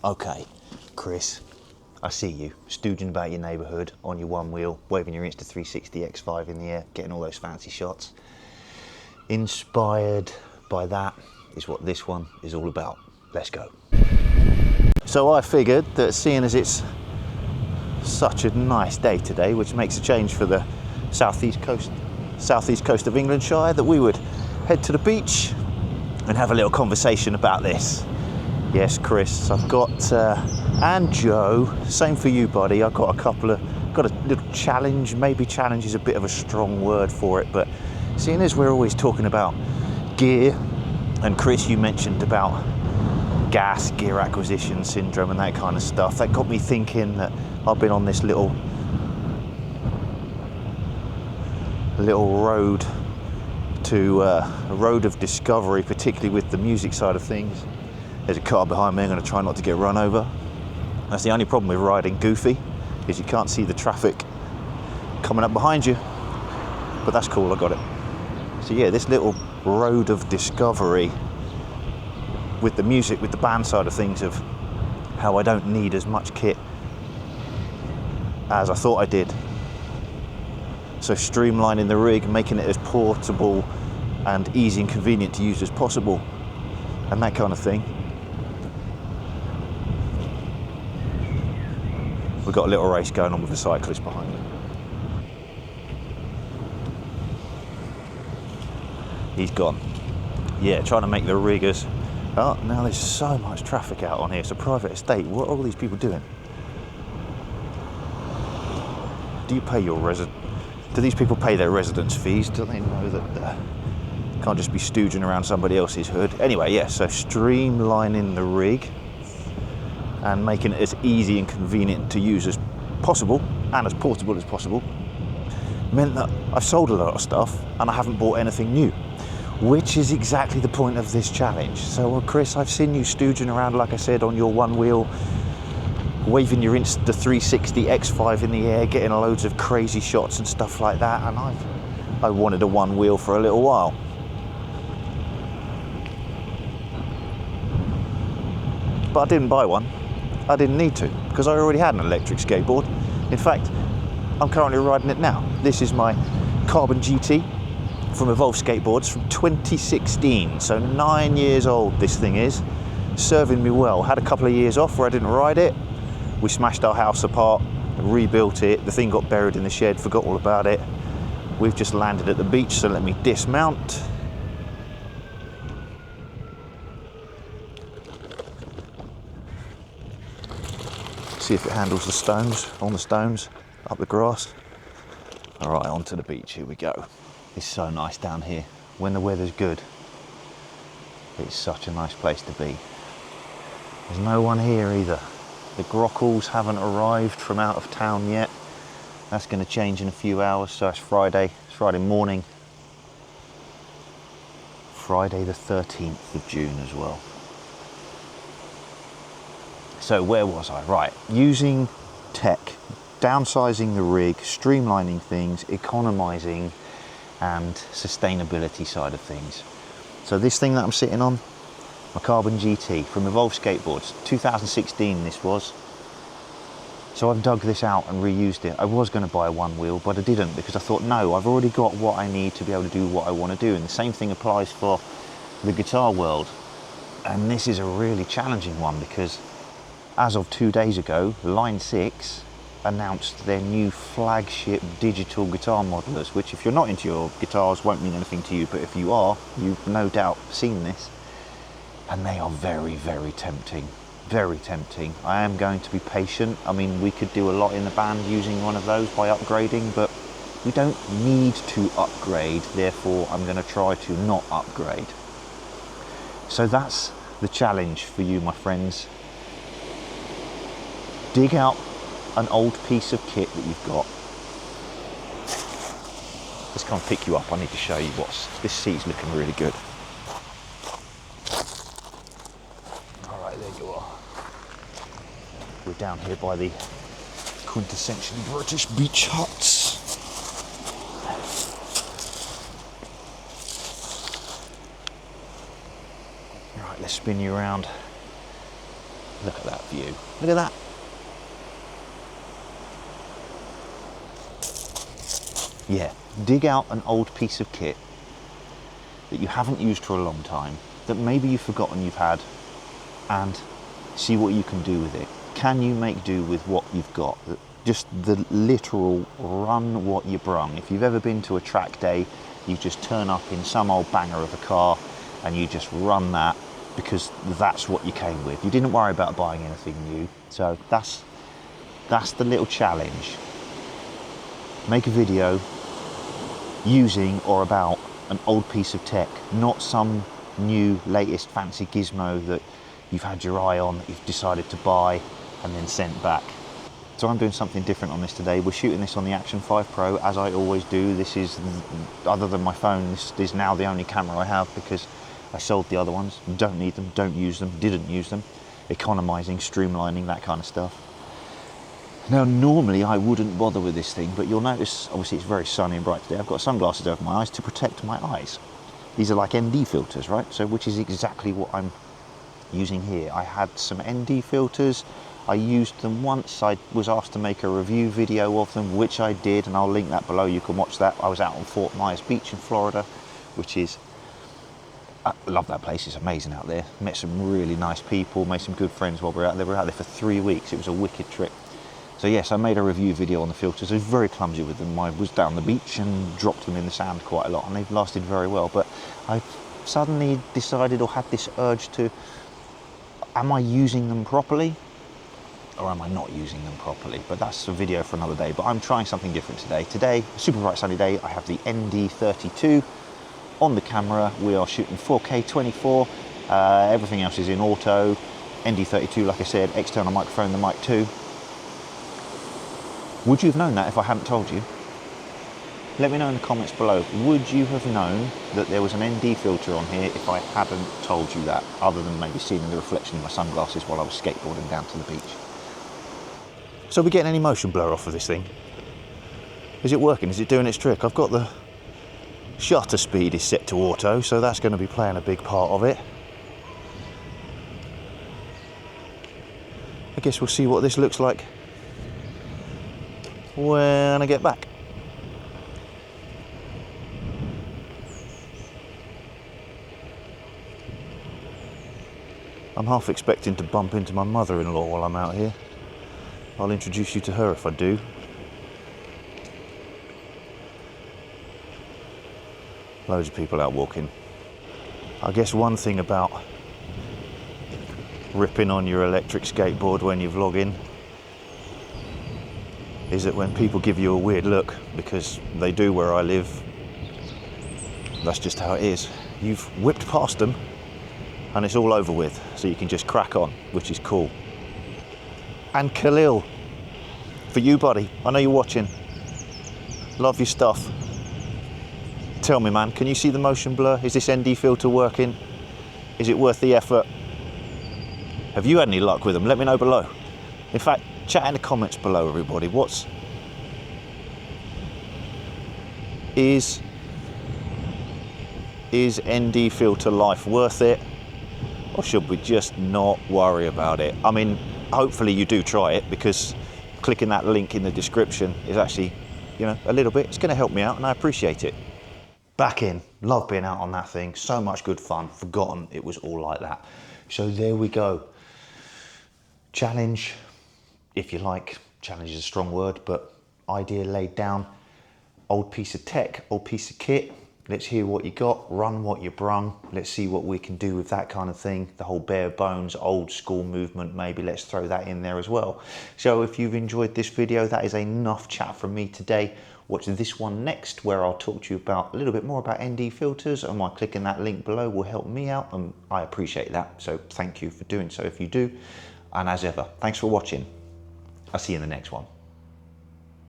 Okay, Chris, I see you, stooging about your neighbourhood on your one wheel, waving your Insta360 X5 in the air, getting all those fancy shots. Inspired by that is what this one is all about. Let's go. So I figured that seeing as it's such a nice day today, which makes a change for the southeast coast of Englandshire, that we would head to the beach and have a little conversation about this. Yes, Chris, I've got, and Joe, same for you, buddy. I've got got a little challenge. Maybe challenge is a bit of a strong word for it, but seeing as we're always talking about gear, and Chris, you mentioned about gas, gear acquisition syndrome and that kind of stuff, that got me thinking that I've been on this little road to a road of discovery, particularly with the music side of things. There's a car behind me. I'm going to try not to get run over. That's the only problem with riding goofy, is you can't see the traffic coming up behind you, but that's cool, I got it. So yeah, this little road of discovery with the music, with the band side of things, of how I don't need as much kit as I thought I did. So streamlining the rig, making it as portable and easy and convenient to use as possible, and that kind of thing. We've got a little race going on with the cyclist behind me. He's gone. Yeah, trying to make the riggers. Oh, now there's so much traffic out on here. It's a private estate. What are all these people doing? Do you pay your Do these people pay their residence fees? Do they know that can't just be stooging around somebody else's hood? Anyway, yeah, so streamlining the rig and making it as easy and convenient to use as possible and as portable as possible meant that I've sold a lot of stuff and I haven't bought anything new, which is exactly the point of this challenge. So, well, Chris, I've seen you stooging around, like I said, on your one wheel, waving your Insta360 X5 in the air, getting loads of crazy shots and stuff like that, and I wanted a one wheel for a little while. But I didn't buy one. I didn't need to, because I already had an electric skateboard. In fact, I'm currently riding it now. This is my Carbon GT from Evolve Skateboards from 2016, so 9 years old this thing is, serving me well. Had a couple of years off where I didn't ride it. We smashed our house apart, rebuilt it, the thing got buried in the shed, forgot all about it. We've just landed at the beach, so let me dismount. See if it handles the stones, on the stones, up the grass. All right, onto the beach, here we go. It's so nice down here. When the weather's good, it's such a nice place to be. There's no one here either. The Grockles haven't arrived from out of town yet. That's going to change in a few hours, so it's Friday morning. Friday the 13th of June as well. So where was I? Right, using tech, downsizing the rig, streamlining things, economizing, and sustainability side of things. So this thing that I'm sitting on, my Carbon GT from Evolve Skateboards, 2016 this was. So I've dug this out and reused it. I was going to buy a one wheel, but I didn't, because I thought, no, I've already got what I need to be able to do what I want to do. And the same thing applies for the guitar world. And this is a really challenging one, because as of 2 days ago, Line 6 announced their new flagship digital guitar modelers, which, if you're not into your guitars, won't mean anything to you, but if you are, you've no doubt seen this. And they are very, very tempting. Very tempting. I am going to be patient. I mean, we could do a lot in the band using one of those by upgrading, but we don't need to upgrade, therefore I'm going to try to not upgrade. So that's the challenge for you, my friends. Dig out an old piece of kit that you've got. Let's come and pick you up. I need to show you this seat's looking really good. All right, there you are. We're down here by the quintessentially British beach huts. Right, let's spin you around. Look at that view. Look at that. Yeah, dig out an old piece of kit that you haven't used for a long time, that maybe you've forgotten you've had, and see what you can do with it. Can you make do with what you've got? Just the literal run what you brung. If you've ever been to a track day, you just turn up in some old banger of a car and you just run that because that's what you came with. You didn't worry about buying anything new. So that's the little challenge. Make a video using or about an old piece of tech, not some new latest fancy gizmo that you've had your eye on, that you've decided to buy and then sent back. So I'm doing something different on this today. We're shooting this on the Action 5 Pro, as I always do. This is, other than my phone, this is now the only camera I have because I sold the other ones. Don't need them, don't use them, didn't use them. Economizing, streamlining, that kind of stuff. Now, normally I wouldn't bother with this thing, but you'll notice, obviously it's very sunny and bright today. I've got sunglasses over my eyes to protect my eyes. These are like ND filters, right? So, which is exactly what I'm using here. I had some ND filters. I used them once. I was asked to make a review video of them, which I did, and I'll link that below. You can watch that. I was out on Fort Myers Beach in Florida, which is, I love that place. It's amazing out there. Met some really nice people, made some good friends while we were out there. We were out there for 3 weeks. It was a wicked trip. So yes, I made a review video on the filters. I was very clumsy with them. I was down the beach and dropped them in the sand quite a lot, and they've lasted very well. But I suddenly decided, or had this urge to, am I using them properly? Or am I not using them properly? But that's a video for another day. But I'm trying something different today. Today, a super bright sunny day, I have the ND32 on the camera. We are shooting 4K 24. Everything else is in auto. ND32, like I said, external microphone, the mic 2. Would you have known that if I hadn't told you? Let me know in the comments below. Would you have known that there was an ND filter on here if I hadn't told you that, other than maybe seeing the reflection of my sunglasses while I was skateboarding down to the beach? So are we getting any motion blur off of this thing? Is it working? Is it doing its trick? I've got the shutter speed is set to auto, so that's going to be playing a big part of it. I guess we'll see what this looks like when I get back. I'm half expecting to bump into my mother-in-law while I'm out here. I'll introduce you to her if I do. Loads of people out walking. I guess one thing about ripping on your electric skateboard when you vlog in is that when people give you a weird look, because they do where I live, that's just how it is. You've whipped past them and it's all over with, so you can just crack on, which is cool. And Khalil, for you, buddy, I know you're watching. Love your stuff. Tell me, man, can you see the motion blur? Is this ND filter working? Is it worth the effort? Have you had any luck with them? Let me know below. In fact, chat in the comments below, everybody. Is ND filter life worth it? Or should we just not worry about it? I mean, hopefully you do try it, because clicking that link in the description is actually, you know, a little bit, it's gonna help me out and I appreciate it. Back in, love being out on that thing. So much good fun, forgotten it was all like that. So there we go. Challenge, if you like. Challenge is a strong word, but idea laid down. Old piece of tech, old piece of kit. Let's hear what you got, run what you brung. Let's see what we can do with that kind of thing. The whole bare bones, old school movement, maybe let's throw that in there as well. So if you've enjoyed this video, that is enough chat from me today. Watch this one next, where I'll talk to you about a little bit more about ND filters, and by clicking that link below will help me out, and I appreciate that. So thank you for doing so if you do. And as ever, thanks for watching. I'll see you in the next one.